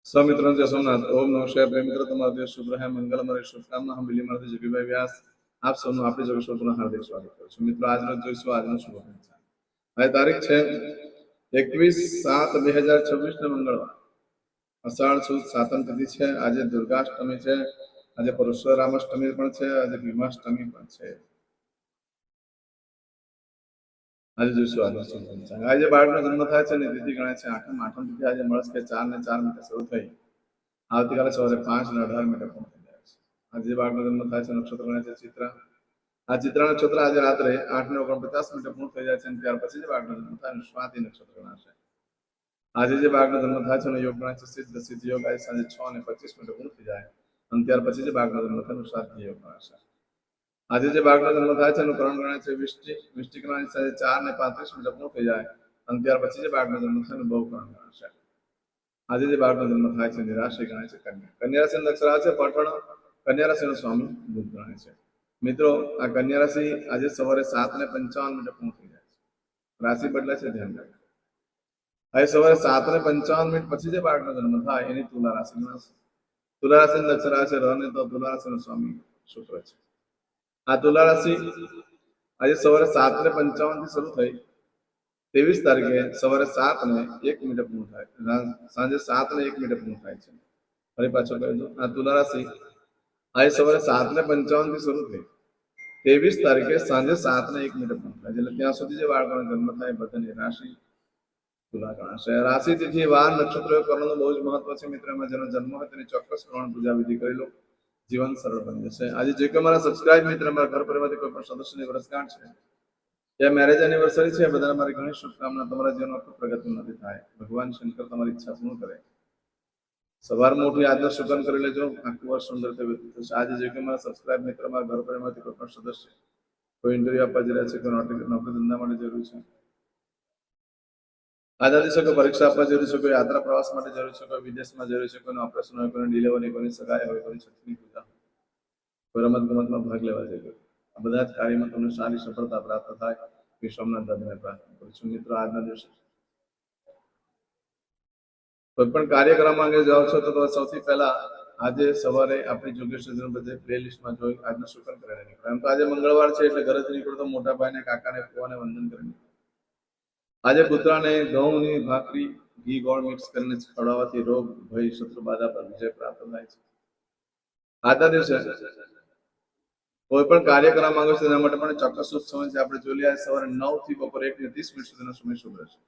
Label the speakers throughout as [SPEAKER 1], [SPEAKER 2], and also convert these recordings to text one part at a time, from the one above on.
[SPEAKER 1] सौमित्रों जय सोमनाथ। ओम नमः शिवाय। प्रेम मित्र तुम्हारा देश शुभ रहे, मंगलमय शुभकामना हम बिली मारती जगीભાઈ વ્યાસ આપ સૌનું આપણી જોગેશ્વરપુરના હાર્દિક સ્વાગત કરું છું। મિત્રો આજનો જોઈશું આજનો શુભ પંચાંગ। આજે તારીખ છે 21/7/2026 ને મંગળવાર, અષાઢ સુદ સાતમ તિથિ છે। આજે દુર્ગાષ્ટમી છે, આજે પરશુરામાષ્ટમી પણ છે, આજે ભીમાષ્ટમી પણ છે। આજે જોઈશું આજનો શુભ પંચાંગ। આજે બાળકનો જન્મ થાય છે અને તિથિ ગણાય છે આઠમ તિથિ। આજે મળસ્કે 4:04 શરૂ થઈ આવતીકાલે સવારે 5:18 પૂર્ણ થઈ જાય છે। આજે બાળકનો જન્મ થાય છે, નક્ષત્ર ગણાય છે ચિત્રા। આ ચિત્રા નક્ષત્ર આજે રાત્રે 8:49 પૂર્ણ થઈ જાય છે અને ત્યાર પછી જ બાળકનો જન્મ થાય સ્વાતિ નક્ષત્ર ગણાશે। આજે જે બાળકનો જન્મ થાય છે યોગ ગણાય છે સિદ્ધ યોગ। આજે સાંજે 6:25 પૂર્ણ થઈ જાય અને ત્યાર પછી જે બાળકનો જન્મ થાય સાધ્ય યોગ ગણાશે। આજે જે બાળકનો જન્મ થાય છે એનું કરણ ગણાય છે વિષ્ટિ ગણાય છે। સાંજે 4:35 પૂર્ણ થઈ જાય અને ત્યાર પછી જે બાળકનો જન્મ થાય બહુ કરણ ગણાશે। આજે જે બાળકનો જન્મ થાય છે રાશિ ગણાય છે કન્યા। કન્યા રાશિ નક્ષત્ર આવે છે પઠણ। કન્યા રાશિનો સ્વામી બુધ ગણાય છે। મિત્રો આ કન્યા રાશિ આજે સવારે 7:55 પૂર્ણ થઈ જાય છે। રાશિ બદલાય છે, ધ્યાન રાખજો। આજે સવારે 7:55 પછી જે બાળકનો જન્મ થાય એની તુલા રાશિ ગણાશે। તુલા રાશિ નક્ષત્ર આવે છે રને તો તુલા રાશિનો સ્વામી શુક્ર છે। આ તુલા રાશિ આજે સવારે 7:55 થી શરૂ થઈ 23 તારીખે સવારે 7:01 પૂર્ણ થાય, સાંજે 7:01 પૂર્ણ થાય છે। ફરી પાછો કહી દઉં, આ તુલા રાશિ આજે સવારે 7:55 થી શરૂ થઈ 23 તારીખે સાંજે 7:01 પૂર્ણ થાય છે। એટલે ત્યાં સુધી જે બાળકોનો જન્મ થાય બધાની રાશિ તુલા ગણાશે। રાશિ તિથિ વાર નક્ષત્ર કરવાનું બહુ જ મહત્વ છે મિત્રો। એમાં જેનો જન્મ હોય તેની ચોક્કસ પ્રમાણે પૂજા વિધિ કરી લો, જીવન સરળ બની જશે। આજે જે કે મારા સબસ્ક્રાઇબ મિત્ર, મારા ઘર પરિવારમાંથી કોઈ પણ સદસ્યની વર્ષગાંઠ છે या मैरेज एनिवर्सरी है, बधाने मारी घणी शुभकामना। तमारा जीवનમાં ખૂબ પ્રગતિ નથી થાય, ભગવાન શંકર તમારી ઈચ્છા પૂર્ણ કરે। સવારમાં ઉઠી આજનો શુકન કરી લેજો, આખું વર્ષ સુંદર વ્યતીત થશે। આજે જે કે મારા સબસ્ક્રાઇબ મિત્ર, મારા ઘર પરિવારમાંથી કોઈ પણ સદસ્ય કોઈ ઇન્ટરવ્યુ આપવા જઈ રહ્યા છે, કોઈ નોકરી ધંધા માટે જરૂર છે, આજના દિવસે કોઈ પરીક્ષા આપવા જરૂર છે, કોઈ યાત્રા પ્રવાસ માટે જરૂર છે, કોઈ વિદેશમાં જરૂર છે, કોઈનું ઓપરેશન હોય, કોઈની ડિલિવરી, કોઈની સગાઈ હોય, કોઈની છઠ્ઠીની પૂજા, કોઈ રમત ગમતમાં ભાગ લેવા જઈ, આ બધા જ કાર્યમાં તમને સારી સફળતા પ્રાપ્ત થાય એ સોમનાથ દાદાને પ્રાર્થના કરું છું। મિત્રો આજના દિવસે કોઈ પણ કાર્યક્રમ અંગે જાઓ છો તો સૌથી પહેલા આજે સવારે આપણી જોગેશ્વર બધે પ્લે લિસ્ટમાં જોઈ આજનો શુકન કરીને નીકળો। એમ તો આજે મંગળવાર છે એટલે ઘરેથી નીકળો તો મોટા ભાઈને, કાકાને, ફુવાને વંદન કરીને આજે પુત્રાને ઘઉંની ભાખરી ઘી ગોળ મિક્સ કરીને ખવડાવવાથી રોગ ભય શત્રુ બાધા પર વિજય પ્રાપ્ત થાય છે। આજના દિવસે કોઈ પણ કાર્યક્રમ માંગો છો તેના માટે પણ ચોક્કસ શુભ સમય છે। આપણે જોઈ લઈએ સવારે 9 થી બપોરે 1:30 સુધીનો સમય શુભ રહેશે।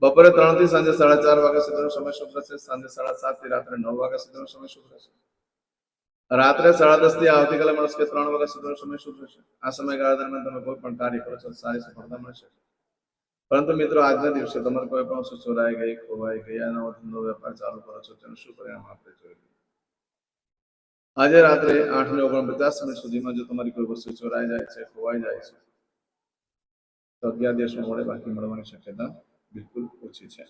[SPEAKER 1] બપોરે 3 થી સાંજે 4:30 વાગ્યા સુધીનો સમય શુભ રહેશે। સાંજે 7:30 થી રાત્રે 9 વાગ્યા સુધીનો સમય શુભ રહેશે। રાત્રે 10:30 થી આવતીકાલે મળસ્કે 3 વાગ્યા સુધીનો સમય શુભ રહેશે। આ સમયગાળા દરમિયાન તમે કોઈ પણ કાર્ય કરો છો સારી સફળતા મળશે। પરંતુ મિત્રો આજના દિવસે તમારે કોઈ પણ વસ્તુ ચોરાઈ ગઈ, ખોવાઈ ગઈ, નવો ધંધો વેપાર ચાલુ કરો છો તેનું શું પરિણામ આપણે જોઈએ। આજે રાત્રે 8:49 સુધીમાં જો તમારી કોઈ વસ્તુ ચોરાઈ જાય છે, ખોવાઈ જાય છે તો 11 દિવસમાં મળે, બાકી મળવાની શક્યતા બિલકુલ ઓછી છે।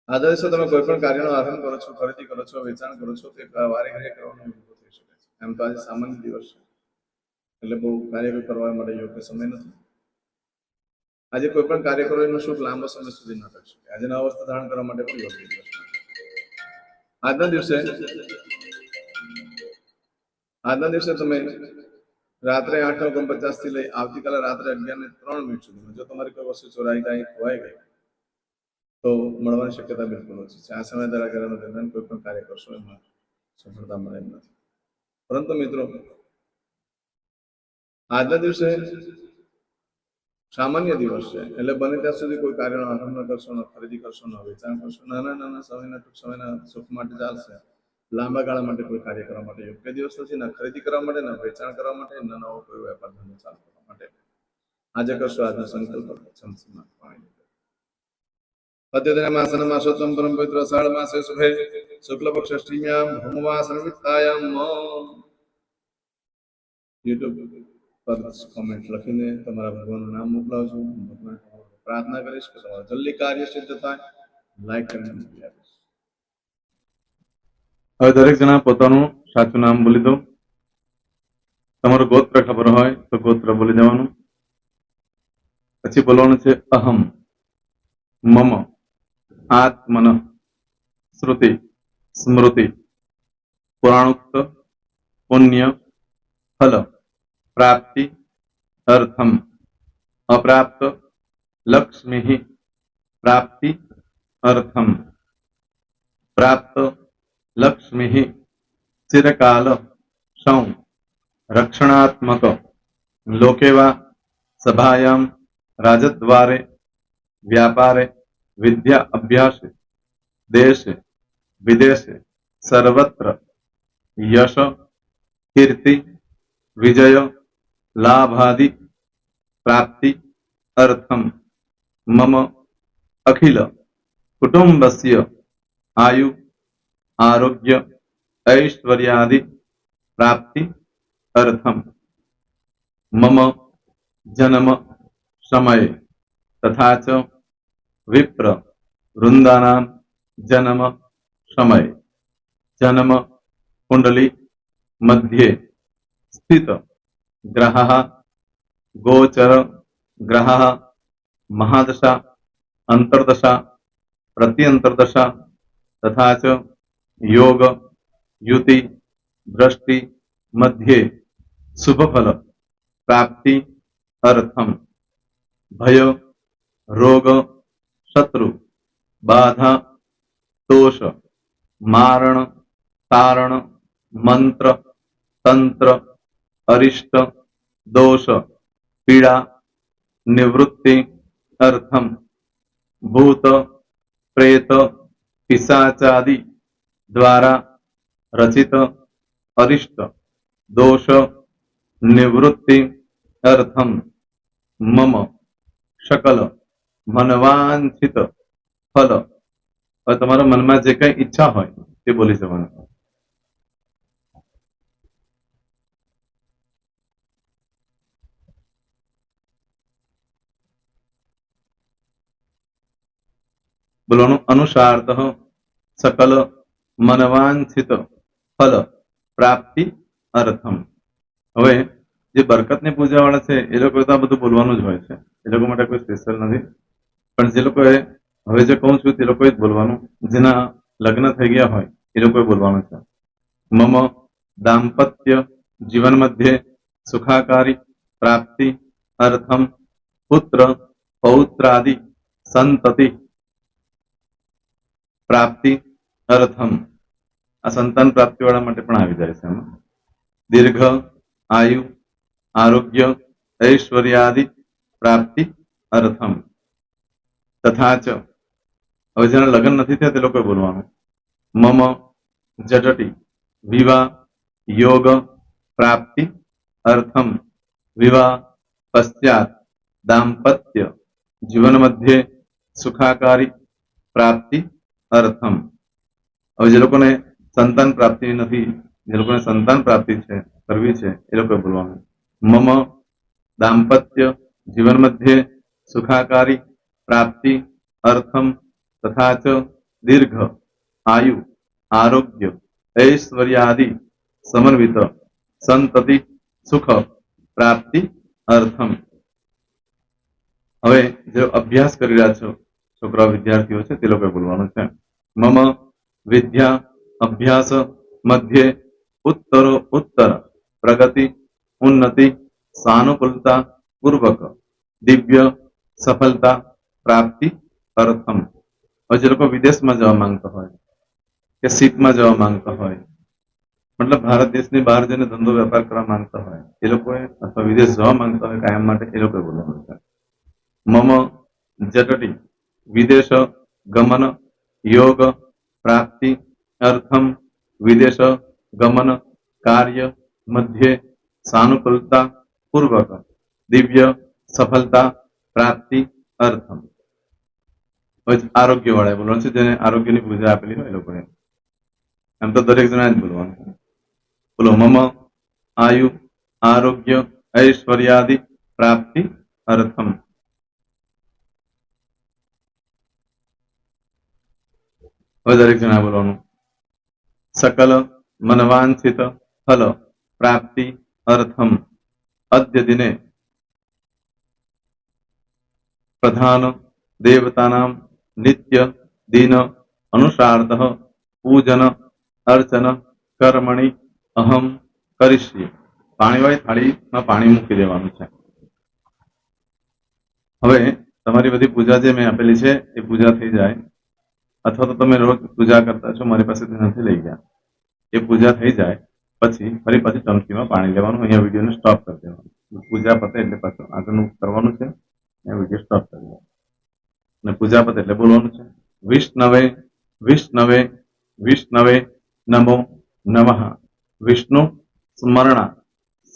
[SPEAKER 1] આજના દિવસે તમે કોઈ પણ કાર્યનો આરંભ કરો છો, ખરીદી કરો છો, વેચાણ કરો છો, તે વારે ઘડીએ કરવાનો યોગ્ય થઈ શકે છે। એમ તો આજે સામાન્ય દિવસ છે એટલે બહુ કાર્ય કરવા માટે યોગ્ય સમય નથી। આજે કોઈ પણ કાર્ય કરો એનો શુભ લાંબો સમય સુધી ન કરી શકે। આજે નવા વસ્ત્ર ધારણ કરવા માટે પણ યોગ્ય દિવસ નથી। આજના દિવસે તમે રાત્રે 8:49 થી લઈ આવતીકાલે રાત્રે 11:03 સુધીમાં જો તમારી કોઈ વસ્તુ ચોરાઈ ગઈ, ખોવાઈ ગઈ તો મળવાની શક્યતા બિલકુલ ઓછી છે। આ સમય દરમિયાન કોઈ પણ કાર્ય કરશો એમાં સફળતા મળે એમ નથી। પરંતુ મિત્રો આજના દિવસે સામાન્ય દિવસ છે એટલે બને ત્યાં સુધી કોઈ કાર્યનો આરંભ ન કરશો, ન ખરીદી કરશો, ન વેચાણ કરશો। નાના સમયના ટૂંક સમયના સુખ માટે ચાલશે, લાંબા ગાળા માટે કોઈ કાર્ય કરવા માટે યોગ્ય દિવસ નથી। ન ખરીદી કરવા માટે, ન વેચાણ કરવા માટે, ન નવો કોઈ વેપાર ધંધો ચાલુ કરવા માટે। આજે કરશો આજનો સંકલ્પ પાણી अद्यतन मासोत्तम परम पवित्र आषाढ़ मासे शुभे शुक्ल पक्ष षष्ठीयां भौमवासरवित्तायां यूट्यूब पर कमेंट લખીને તમારા ભગવાનનું નામ મોકલાવજો। ભગવાન પ્રાર્થના કરીશ કે તમારું જલ્દી કાર્ય સિદ્ધ થાય। લાઈક કરીને મોકલી આપીશ। હવે દરેક જણા પોતાનું સાચું નામ બોલી દો। તમારું ગોત્ર ખબર હોય તો ગોત્ર બોલી દેવાનું। પછી બોલવાનું છે અહમ, મમ, આત્મન, શ્રુતિ, સ્મૃતિ, પુરાણોક્ત, પુણ્ય, ફલ, પ્રાપ્તિ, અર્થમ, અપ્રાપ્ત, લક્ષ્મી, પ્રાપ્તિ, અર્થમ, પ્રાપ્ત, લક્ષ્મી, ચિરકાલ, સૌ, રક્ષણાત્મક, લોકેવા, સભાયામ, રાજદ્વારે, व्यापारे, विद्या अभ्यासे, देशे विदेशे, सर्वत्र, यश, कीर्ति, विजय, लाभादि, प्राप्ति, अर्थम, मम, अखिल, कुटुंबस्य, आयु, आरोग्य, ऐश्वर्यादि, प्राप्ति, अर्थम, मम, जन्म, समय, तथा च विप्र, वृंदानां, जन्म, समय, जन्म, कुंडली, मध्ये, स्थित, ग्रहः, गोचर, ग्रहः, महादशा, अंतर्दशा, प्रत्यंतर्दशा, तथा च योग, युति, दृष्टि, मध्ये, शुभफल, प्राप्ति, अर्थम, भय, रोग, शत्रु, बाधा, दोष, मारण, तारण, मंत्र, तंत्र, अरिष्ट, दोष, पीड़ा, निवृत्ति, अर्थम, भूत, प्रेत, पिशाचादि द्वारा रचित अरिष्ट, दोष, निवृत्ति, अर्थम, मम, सकल मनवांछित फल. હવે તમારા મનમાં જે કઈ ઈચ્છા હોય તે બોલી જવાનું. બોલવાનું અનુસારતઃ સકલ મનવાંછિત ફલ પ્રાપ્તિ અર્થમ. હવે જે બરકતની પૂજા વાળા છે એ લોકો તો આ બધું બોલવાનું જ હોય છે, એ લોકો માટે કોઈ સ્પેશિયલ નથી. પણ જે લોકોએ હવે જે કહું છું તે લોકોએ જ બોલવાનું, જેના લગ્ન થઈ ગયા હોય એ લોકોએ બોલવાનું છે. મમ દાંપત્ય જીવન મધ્યે સુખાકારી પ્રાપ્તિ અર્થમ પુત્ર પૌત્રાદિ સંતતિ પ્રાપ્તિ અર્થમ. આ સંતાન પ્રાપ્તિ વાળા માટે પણ આવી જાય છે એમાં. દીર્ઘ આયુ આરોગ્ય ઐશ્વર્યાદિ પ્રાપ્તિ અર્થમ. તથા ચ, હવે જેના લગ્ન નથી થયા તે લોકોએ બોલવાનું. મમ જટટી વિવાહ યોગ પ્રાપ્તિ અર્થમ વિવાહ પશ્ચાત દાંપત્ય જીવન મધ્યે સુખાકારી પ્રાપ્તિ અર્થમ. હવે જે લોકોને સંતાન પ્રાપ્તિ નથી, જે લોકોને સંતાન પ્રાપ્તિ છે કરવી છે એ લોકોએ બોલવાનું. મમ દાંપત્ય જીવન મધ્યે સુખાકારી પ્રાપ્તિ અર્થમ તથા ચ દીર્ઘ આયુ આરોગ્ય ऐश्वर्यादि समन्वित संतति सुख प्राप्ति अर्थम. હવે જે અભ્યાસ કરી રહ્યા છો છોકરા વિદ્યાર્થીઓ છે તે લોકોએ બોલવાનું છે. મમ વિદ્યા અભ્યાસ મધ્યે ઉત્તરો ઉત્તર પ્રગતિ ઉન્નતિ સાનુકૂલતા પૂર્વક દિવ્ય સફળતા પ્રાપ્તિ અર્થમ. હવે જે લોકો વિદેશમાં જવા માંગતા હોય કે સીપમાં જવા માંગતા હોય, મતલબ ભારત દેશની બહાર જઈને ધંધો વેપાર કરવા માંગતા હોય એ લોકોએ, અથવા વિદેશ જવા માંગતા હોય કાયમ માટે, એ લોકોએ બોલવાનું છે. મમ જટટી વિદેશ ગમન યોગ પ્રાપ્તિ અર્થમ વિદેશ ગમન કાર્ય મધ્યે સાનુકૂલતા પૂર્વક દિવ્ય સફળતા પ્રાપ્તિ અર્થમ. આરોગ્ય વાળા બોલવાનું છે, જેને આરોગ્યની પૂજા આપેલી હોય એ લોકોએ. એમ તો દરેક જણા જ બોલવાનું. બોલો મમ આયુ આરોગ્ય ઐશ્વર્યાદિ પ્રાપ્તિ અર્થમ. હવે દરેક જણા બોલવાનું. સકલ મનવાંછિત ફલ પ્રાપ્તિ અર્થમ અદ્ય દિને
[SPEAKER 2] प्रधान देवतानां नित्य दिन अनुसारतः पूजन अर्चन कर्मणि अहम करिष्ये। पाણીવાળી થાળીમાં પાણી મૂકી દેવાનું છે। હવે તમારી બધી પૂજા જે મેં આપેલી છે એ પૂજા થઈ જાય, અથવા તો તમે રોજ પૂજા કરતા છો, મારી પાસેથી નથી લઈ ગયા, એ પૂજા થઈ જાય પછી ફરી પાછી ચમચીમાં પાણી લેવાનું। અહીંયા વિડીયોને સ્ટોપ કરી દેવાનું। પૂજા પતે એટલે પાછું આગળનું કરવાનું છે। વિડીયો સ્ટોપ કરી દેવાનો અને પૂજા પતે એટલે બોલવાનું છે વિષ્ણવે વિષ્ણવે વિષ્ણવે નમો નમઃ વિષ્ણુ સ્મરણા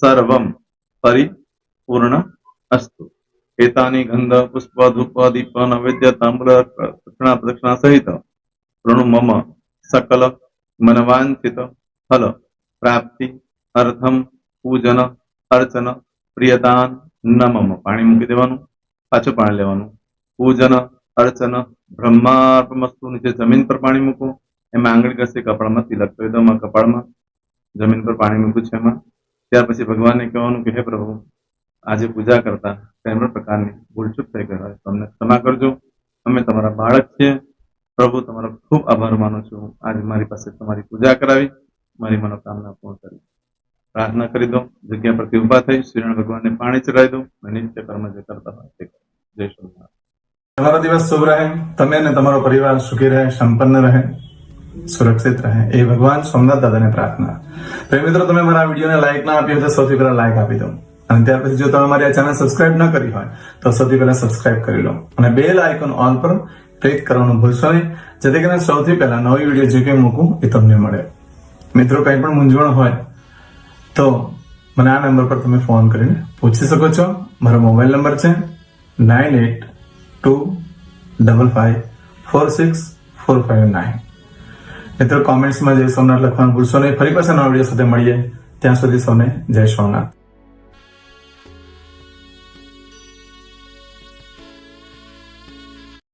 [SPEAKER 2] સર્વમ પરિપૂર્ણ અસ્તુ। एतानि गंध पुष्प धूप दीप नैवेद्य ताम्र प्रदक्षिणा सहित ऋणु मम सकल मनवांचित फल प्राप्ति अर्थम पूजन अर्चन प्रियदान न मम। पाणी मूकी देवानुं, पाछुं पाणी लेवानुं। पूजन अर्चन ब्रह्मार्पणमस्तु। नीचे जमीन पर पाणी मूको, एमां आंगળી घसी कपाळमां तिलक કરી દો। कपाळमां जमीन पर पाणी मूक्યું છે એમાં। ત્યાર પછી ભગવાનને કહેવાનું કે હે પ્રભુ, આજે પૂજા કરતા કોઈ પણ પ્રકારની ભૂલચૂક થઈ ગઈ હોય તો અમને ક્ષમા કરજો। અમે તમારા બાળક છીએ પ્રભુ, તમારો ખૂબ આભાર માનું છું। આજે મારી પાસે તમારી પૂજા કરાવી, મારી મનોકામના પૂર્ણ કરી। પ્રાર્થના કરી દો। જગ્યા પરથી ઊભા થઈ શ્રીનારાયણ ભગવાનને પાણી ચડાવી દો અને નિત્ય કર્મ જે કરતા હોય તે કરો। જય સ્વામિનારાયણ।
[SPEAKER 3] તમારો દિવસ શુભ રહે, તમે અને તમારો પરિવાર સુખી રહે, સંપન્ન રહે, સુરક્ષિત રહે એ ભગવાન સોમનાથ દાદાને પ્રાર્થના। તો મિત્રો, તમે મારા વિડીયોને લાઈક ના આપી હોય તો સૌથી પહેલા લાઈક આપી દો, અને ત્યાર પછી જો તમે મારી આ ચેનલ સબસ્ક્રાઇબ ન કરી હોય તો સૌથી પહેલા સબસ્ક્રાઇબ કરી લો અને બેલ આઇકોન ઓલ પર ક્લિક કરવાનું ભૂલશો નહીં, જેથી કરીને સૌથી પહેલા નવી વિડીયો જે કંઈ મૂકું એ તમને મળે। મિત્રો, કંઈ પણ મૂંઝવણ હોય તો મને આ નંબર પર તમે ફોન કરીને પૂછી શકો છો। મારો મોબાઈલ નંબર છે 9825546459। મિત્રો, કોમેન્ટ્સમાં જય સોમનાથ લખવાનું ભૂલશો નહીં। ફરી પાછા નવા વિડીયો સાથે મળીએ, ત્યાં સુધી સૌને જય સોમનાથ।